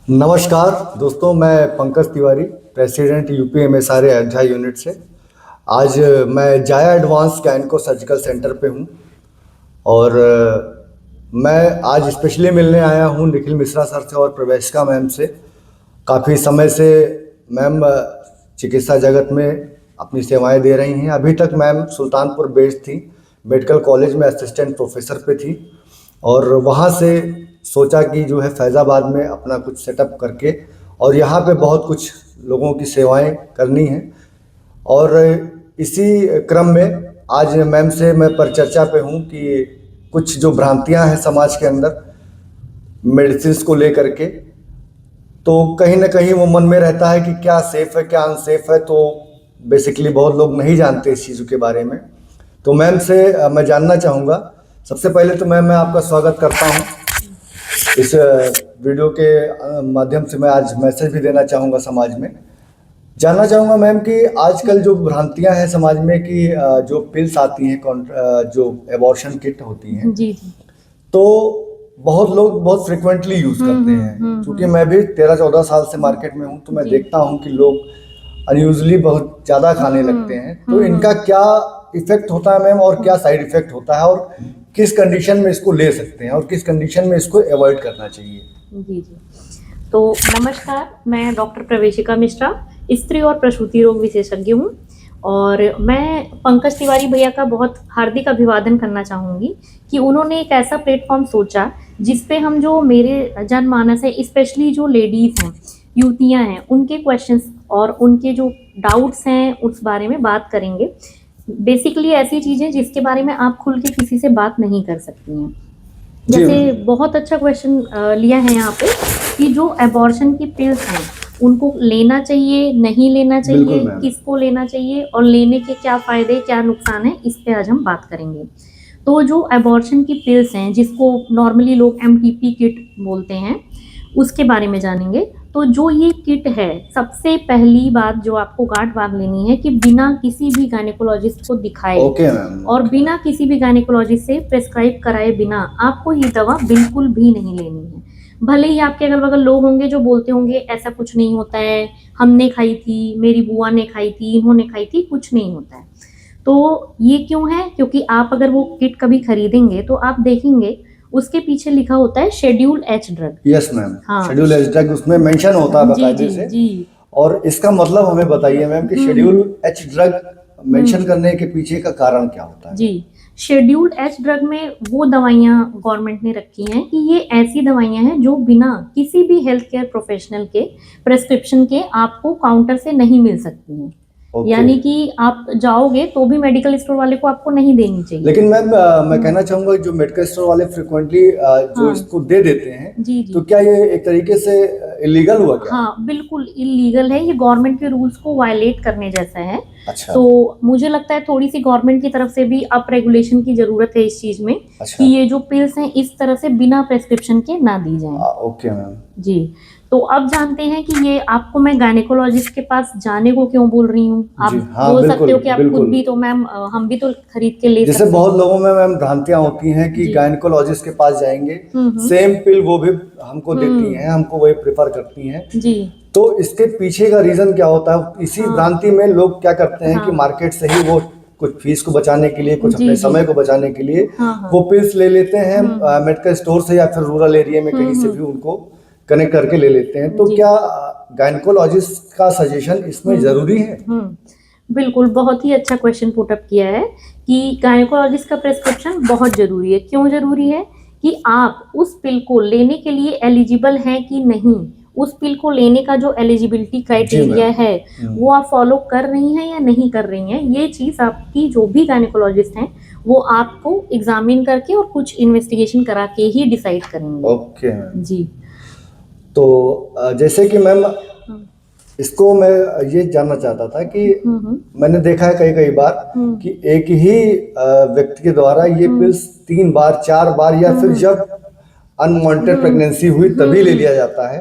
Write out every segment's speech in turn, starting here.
नमस्कार दोस्तों, मैं Pankaj Tiwari, president UP MSR Ayodhya unit से। आज मैं जाया एडवांस गायनको सर्जिकल सेंटर पे हूँ और मैं आज स्पेशली मिलने आया हूँ निखिल मिश्रा सर से और प्रवेशिका मैम से। काफ़ी समय से मैम चिकित्सा जगत में अपनी सेवाएं दे रही हैं। अभी तक मैम सुल्तानपुर बेस्ड थी, मेडिकल कॉलेज में असिस्टेंट प्रोफेसर पे थी और वहाँ से सोचा कि जो है फैज़ाबाद में अपना कुछ सेटअप करके और यहाँ पे बहुत कुछ लोगों की सेवाएं करनी हैं। और इसी क्रम में आज मैम से मैं परिचर्चा पे हूँ कि कुछ जो भ्रांतियाँ हैं समाज के अंदर मेडिसिन को लेकर के, तो कहीं ना कहीं वो मन में रहता है कि क्या सेफ है क्या अनसेफ है। तो बेसिकली बहुत लोग नहीं जानते इस चीज़ों के बारे में। तो मैम से मैं जानना चाहूँगा। सबसे पहले तो मैम मैं आपका स्वागत करता हूँ इस वीडियो के माध्यम से। मैं आज मैसेज भी देना चाहूँगा समाज में। जानना चाहूँगा मैम कि आजकल जो भ्रांतियाँ हैं समाज में कि जो पिल्स आती हैं, जो एबॉर्शन किट होती हैं, जी जी तो बहुत लोग बहुत फ्रिक्वेंटली यूज़ करते हैं। क्योंकि मैं भी 13-14 साल से मार्केट में हूँ, तो मैं देखता हूँ कि लोग अनयूजली बहुत ज़्यादा खाने लगते हैं। तो इनका क्या इफेक्ट होता है मैम, और क्या साइड इफेक्ट होता है, और किस कंडीशन में इसको ले सकते हैं और किस कंडीशन में इसको अवॉइड करना चाहिए? जी जी। तो नमस्कार, मैं डॉक्टर प्रवेशिका मिश्रा, स्त्री और प्रसूति रोग विशेषज्ञ हूँ और मैं पंकज तिवारी भैया का बहुत हार्दिक अभिवादन करना चाहूँगी कि उन्होंने एक ऐसा प्लेटफॉर्म सोचा जिसपे हम जो मेरे जनमानस है, स्पेशली जो लेडीज़ हैं, युवतियाँ हैं, उनके क्वेश्चंस और उनके जो डाउट्स हैं उस बारे में बात करेंगे। बेसिकली ऐसी चीज़ें जिसके बारे में आप खुल के किसी से बात नहीं कर सकती हैं। जैसे बहुत अच्छा क्वेश्चन लिया है यहाँ पे कि जो एबॉर्शन की पिल्स हैं उनको लेना चाहिए, नहीं लेना चाहिए, किसको लेना चाहिए और लेने के क्या फ़ायदे क्या नुकसान है, इस पे आज हम बात करेंगे। तो जो एबॉर्शन की पिल्स हैं जिसको नॉर्मली लोग एमटीपी किट बोलते हैं, उसके बारे में जानेंगे। तो जो ये किट है, सबसे पहली बात जो आपको गांठ बांध लेनी है कि बिना किसी भी गायनेकोलॉजिस्ट को दिखाए और बिना किसी भी गायनेकोलॉजिस्ट से प्रेस्क्राइब कराए बिना आपको ये दवा बिल्कुल भी नहीं लेनी है। भले ही आपके अगल बगल लोग होंगे जो बोलते होंगे ऐसा कुछ नहीं होता है, हमने खाई थी, मेरी बुआ ने खाई थी, इन्होंने खाई थी, कुछ नहीं होता है। तो ये क्यों है? क्योंकि आप अगर वो किट कभी खरीदेंगे तो आप देखेंगे उसके पीछे लिखा होता है schedule H drug. Yes ma'am, schedule H drug उसमें मेंशन होता है बाकायदे से। जी। और इसका मतलब हमें बताइए मैम कि शेड्यूल एच ड्रग मेंशन करने के पीछे का कारण क्या होता है? जी, शेड्यूल एच ड्रग में वो दवाइयाँ गवर्नमेंट ने रखी हैं कि ये ऐसी दवाइयाँ हैं जो बिना किसी भी हेल्थ केयर प्रोफेशनल के प्रेस्क्रिप्शन के आपको काउंटर से नहीं मिल सकती हैं। यानी कि आप जाओगे तो भी मेडिकल स्टोर वाले को आपको नहीं देनी चाहिए। लेकिन मैम मैं कहना चाहूंगा जो मेडिकल स्टोर वाले फ्रिक्वेंटली जो इसको दे देते हैं, जी जी, तो क्या ये एक तरीके से इलीगल हुआ क्या? हाँ, बिल्कुल इलीगल है। ये गवर्नमेंट के रूल्स को वायलेट करने जैसा है। अच्छा। तो मुझे लगता है थोड़ी सी गवर्नमेंट की तरफ से भी अप रेगुलेशन की जरूरत है इस चीज में। अच्छा। कि ये जो पिल्स हैं इस तरह से बिना प्रेस्क्रिप्शन के ना दी जाएं। ओके मैम जी। तो अब जानते हैं कि ये आपको मैं गायनेकोलॉजिस्ट के पास जाने को क्यों बोल रही हूँ। आप बोल सकते हो कि आप खुद भी, तो मैम हम भी तो खरीद के ले सकते हैं। जैसे बहुत लोगों में मैम भ्रांतियां होती हैं कि गायनेकोलॉजिस्ट के पास जाएंगे, सेम पिल वो भी हमको देती हैं, हमको वही प्रेफर करती हैं। जी। तो इसके पीछे का रीजन क्या होता है? इसी भ्रांति में लोग क्या करते हैं कि मार्केट से ही वो कुछ फीस को बचाने के लिए, कुछ अपने समय को बचाने के लिए वो पिल्स ले लेते हैं मेडिकल स्टोर से या फिर रूरल एरिया में कहीं से भी उनको कनेक्ट करके ले लेते हैं। तो क्या गायनेकोलॉजिस्ट का सजेशन इसमें जरूरी है? बिल्कुल, बहुत ही अच्छा क्वेश्चन पुट अप किया है कि गायनेकोलॉजिस्ट का प्रेस्क्रिप्शन बहुत जरूरी है। क्यों जरूरी है? कि आप उस पिल को लेने के लिए एलिजिबल हैं कि नहीं, उस पिल को लेने का जो एलिजिबिलिटी क्राइटेरिया है वो आप फॉलो कर रही हैं या नहीं कर रही हैं, ये चीज़ आपकी जो भी गायनेकोलॉजिस्ट हैं वो आपको एग्जामिन करके और कुछ इन्वेस्टिगेशन करा के ही डिसाइड करेंगे। ओके जी। तो जैसे कि मैम इसको मैं ये जानना चाहता था कि मैंने देखा है कई बार कि एक ही व्यक्ति के द्वारा ये पिल्स 3 बार 4 बार या फिर जब अनवांटेड प्रेगनेंसी हुई तभी ले लिया जाता है।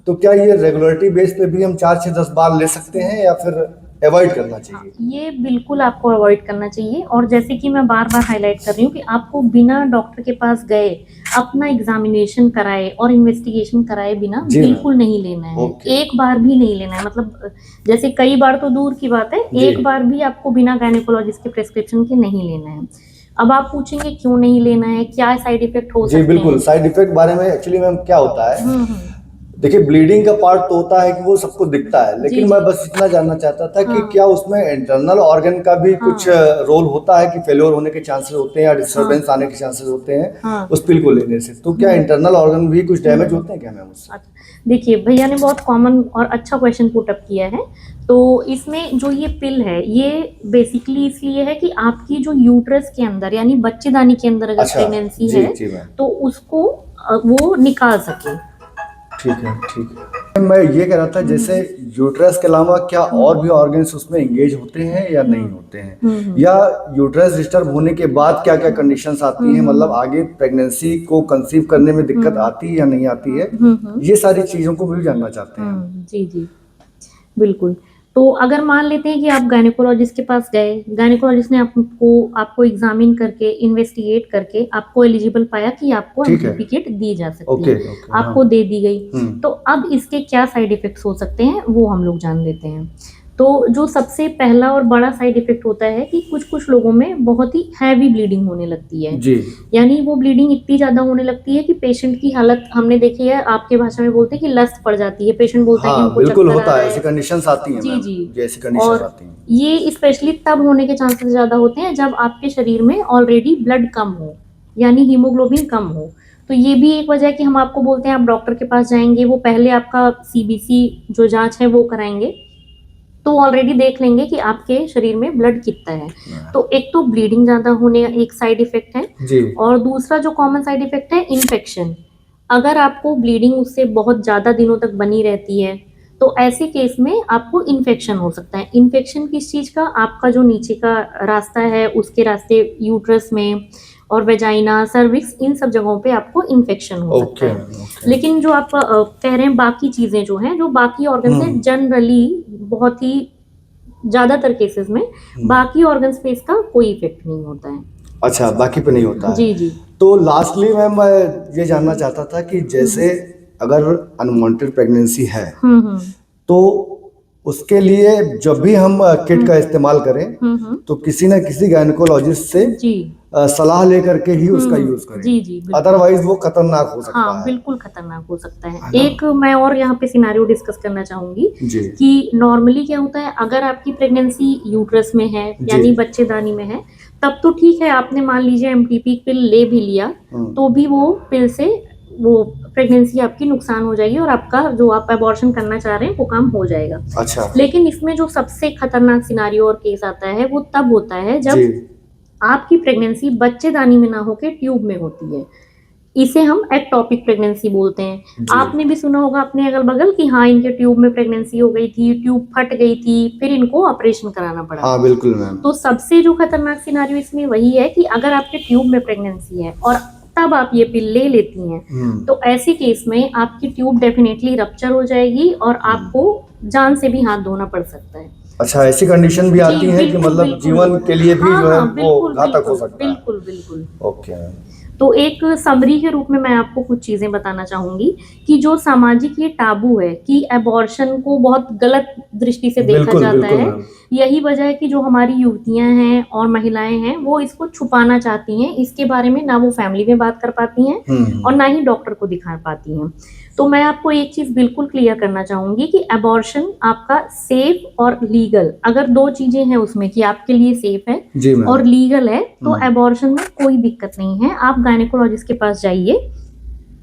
तो क्या ये रेगुलरिटी बेस पे भी हम 4 से 10 बार ले सकते हैं या फिर अवॉइड करना चाहिए? ये बिल्कुल आपको अवॉइड करना चाहिए, और जैसे कि मैं बार बार हाईलाइट कर रही हूँ कि आपको बिना डॉक्टर के पास गए अपना एग्जामिनेशन कराए और इन्वेस्टिगेशन कराए बिना जी मैम। बिल्कुल नहीं लेना है। ओके। एक बार भी नहीं लेना है, मतलब जैसे कई बार तो दूर की बात है, जी। एक बार भी आपको बिना गायनेकोलॉजिस्ट के प्रेस्क्रिप्शन के नहीं लेना है। अब आप पूछेंगे क्यों नहीं लेना है, क्या साइड इफेक्ट हो जी सकते बिल्कुल, हैं। साइड इफेक्ट बारे में एक्चुअली मैम क्या होता है, देखिए ब्लीडिंग का पार्ट तो होता है कि वो सबको दिखता है, जी, लेकिन जी। मैं बस इतना जानना चाहता था कि हाँ। क्या उसमें इंटरनल ऑर्गन का भी कुछ हाँ। रोल होता है कि फेल्योर होने के चांसेस होते हैं या डिस्टरबेंस हाँ। आने के चांसेस होते हैं हाँ। उस पिल को लेने से, तो क्या इंटरनल ऑर्गन भी कुछ डैमेज होते हैं क्या मैम उससे? अच्छा, देखिए भैया ने बहुत कॉमन और अच्छा क्वेश्चन पुट अप किया है। तो इसमें जो ये पिल है ये बेसिकली इसलिए है कि आपकी जो यूट्रस के अंदर यानी बच्चेदानी के अंदर अगर अच्छा। प्रेगनेंसी जी है जी मैम। तो उसको वो निकाल सके। ठीक है ठीक है। मैं ये कह रहा था जैसे यूट्रस के अलावा क्या और भी ऑर्गन्स उसमें एंगेज होते हैं या नहीं होते हैं, या यूट्रस डिस्टर्ब होने के बाद क्या क्या कंडीशंस आती हैं, मतलब आगे प्रेगनेंसी को कंसीव करने में दिक्कत आती है या नहीं आती है, ये सारी चीजों को भी जानना चाहते हैं हम। जी जी बिल्कुल। तो अगर मान लेते हैं कि आप गायनेकोलॉजिस्ट के पास गए, गायनेकोलॉजिस्ट ने आपको एग्जामिन करके इन्वेस्टिगेट करके आपको एलिजिबल पाया कि आपको ठीक है। एमटीपी किट दी जा सकती ओके है, ओके। आपको हाँ। दे दी गई। तो अब इसके क्या साइड इफेक्ट्स हो सकते हैं वो हम लोग जान लेते हैं। तो जो सबसे पहला और बड़ा साइड इफेक्ट होता है कि कुछ कुछ लोगों में बहुत ही हैवी ब्लीडिंग होने लगती है। जी। यानी वो ब्लीडिंग इतनी ज्यादा होने लगती है कि पेशेंट की हालत हमने देखी है, आपके भाषा में बोलते हैं कि लस्त पड़ जाती है। पेशेंट बोलता है कि हाँ हमको बिल्कुल चक्कर आ होता रहा है, ऐसी है। कंडीशंस आती हैं जी मैम, जी। ये ऐसी कंडीशंस और आती हैं। ये स्पेशली तब होने के चांसेस ज्यादा होते हैं जब आपके शरीर में ऑलरेडी ब्लड कम हो, यानी हीमोग्लोबिन कम हो। तो ये भी एक वजह है कि हम आपको बोलते हैं आप डॉक्टर के पास जाएंगे, वो पहले आपका सीबीसी जो जांच है वो कराएंगे, तो ऑलरेडी देख लेंगे कि आपके शरीर में ब्लड कितना है। तो एक तो ब्लीडिंग ज्यादा होने एक साइड इफेक्ट है जी। और दूसरा जो कॉमन साइड इफेक्ट है इन्फेक्शन। अगर आपको ब्लीडिंग उससे बहुत ज्यादा दिनों तक बनी रहती है तो ऐसे केस में आपको इन्फेक्शन हो सकता है। इन्फेक्शन किस चीज का, आपका जो नीचे का रास्ता है उसके रास्ते यूट्रस में और वेजाइना सर्विक्स इन सब जगहों पे आपको इन्फेक्शन हो सकता है। लेकिन जो आप कह रहे हैं बाकी चीजें जो हैं, जो बाकी ऑर्गन से जनरली बहुत ही ज्यादातर केसेस में बाकी ऑर्गन्स पे इसका कोई इफेक्ट नहीं होता है। अच्छा, बाकी पे नहीं होता है। जी जी। तो लास्टली मैम मैं ये जानना चाहता था कि जैसे अगर अनवांटेड प्रेगनेंसी है तो उसके लिए जब भी हम किट का इस्तेमाल करें तो किसी न किसी गायनेकोलॉजिस्ट से जी सलाह लेकर के ही उसका यूज करें। जी जी बिल्कुल। अदरवाइज वो खतरनाक हो सकता हाँ है। बिल्कुल खतरनाक हो सकता है। है ना? एक मैं और यहाँ पे सिनारियो डिस्कस करना चाहूंगी जी। कि नॉर्मली क्या होता है, अगर आपकी प्रेगनेंसी यूट्रस में है यानी बच्चेदानी में है तब तो ठीक है, आपने मान लीजिए एमटीपी पिल ले भी लिया तो भी वो पिल से वो प्रेगनेंसी आपकी नुकसान हो जाएगी और आपका जो आप अबॉर्शन करना चाह रहे हैं वो काम हो जाएगा। अच्छा। लेकिन इसमें जो सबसे खतरनाक सिनारियो और केस आता है वो तब होता है जब जी। आपकी प्रेगनेंसी बच्चेदानी में ना होकर ट्यूब में होती है। इसे हम एक्टॉपिक प्रेगनेंसी बोलते हैं। आपने भी सुना होगा अपने अगल बगल कि हाँ इनके ट्यूब में प्रेगनेंसी हो गई थी, ट्यूब फट गई थी, फिर इनको ऑपरेशन कराना पड़ा। हाँ बिल्कुल मैम। तो सबसे जो खतरनाक सिनारियो इसमें वही है कि अगर आपके ट्यूब में प्रेगनेंसी है और तब आप ये पिल ले लेती हैं तो ऐसे केस में आपकी ट्यूब डेफिनेटली रप्चर हो जाएगी और आपको जान से भी हाथ धोना पड़ सकता है। अच्छा, ऐसी कंडीशन भी आती है कि मतलब जीवन के लिए भी जो है वो घातक हो सकता है। बिल्कुल बिल्कुल। Okay ma'am. तो एक समरी के रूप में मैं आपको कुछ चीजें बताना चाहूंगी कि जो सामाजिक ये टाबू है कि अबॉर्शन को बहुत गलत दृष्टि से देखा बिल्कुल, जाता बिल्कुल है, मैम। यही वजह है कि जो हमारी युवतियां हैं और महिलाएं हैं वो इसको छुपाना चाहती हैं, इसके बारे में ना वो फैमिली में बात कर पाती हैं और ना ही डॉक्टर को दिखा पाती हैं। तो मैं आपको एक चीज बिल्कुल क्लियर करना चाहूंगी कि अबॉर्शन आपका सेफ और लीगल, अगर दो चीजें हैं उसमें कि आपके लिए सेफ है जी मैम। और लीगल है तो अबॉर्शन में कोई दिक्कत नहीं है। आप गायनेकोलॉजिस्ट के पास जाइए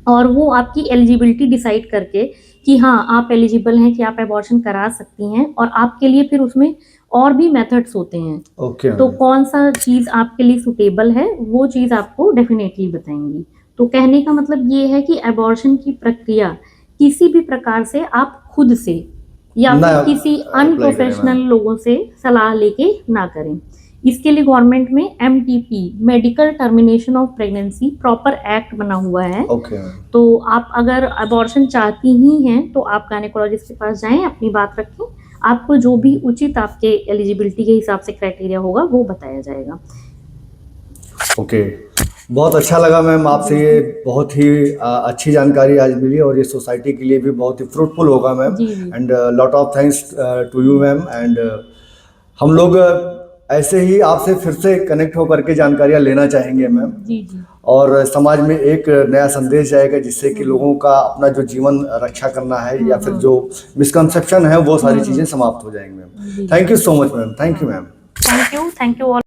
और वो आपकी एलिजिबिलिटी डिसाइड करके कि हाँ आप एलिजिबल हैं कि आप अबॉर्शन करा सकती हैं, और आपके लिए फिर उसमें और भी मेथड्स होते हैं। ओके। तो कौन सा चीज आपके लिए सुटेबल है वो चीज आपको डेफिनेटली बताएंगी। तो कहने का मतलब ये है कि अबॉर्शन की प्रक्रिया किसी भी प्रकार से आप खुद से या फिर किसी अनप्रोफेशनल लोगों से सलाह लेके ना करें। इसके लिए गवर्नमेंट में MTP medical termination of pregnancy proper act बना हुआ है। तो आप अगर अबॉर्शन चाहती ही हैं तो आप गायनेकोलॉजिस्ट के पास जाएं, अपनी बात रखें, आपको जो भी उचित आपके एलिजिबिलिटी के हिसाब से क्राइटेरिया होगा वो बताया जाएगा। ओके, बहुत अच्छा लगा मैम आपसे, ये बहुत ही अच्छी जानकारी आज मिली और ये सोसाइटी के लिए भी बहुत ही फ्रूटफुल होगा मैम। जी, जी। And lot of thanks to you ma'am. And हम लोग ऐसे ही आपसे फिर से कनेक्ट होकर के जानकारियाँ लेना चाहेंगे मैम, जी, जी। और समाज में एक नया संदेश जाएगा जिससे कि लोगों का अपना जो जीवन रक्षा करना है या फिर जो मिसकंसेप्शन है वो सारी चीज़ें समाप्त हो जाएंगी मैम। जी। Thank you so much ma'am, thank you ma'am. Thank you all.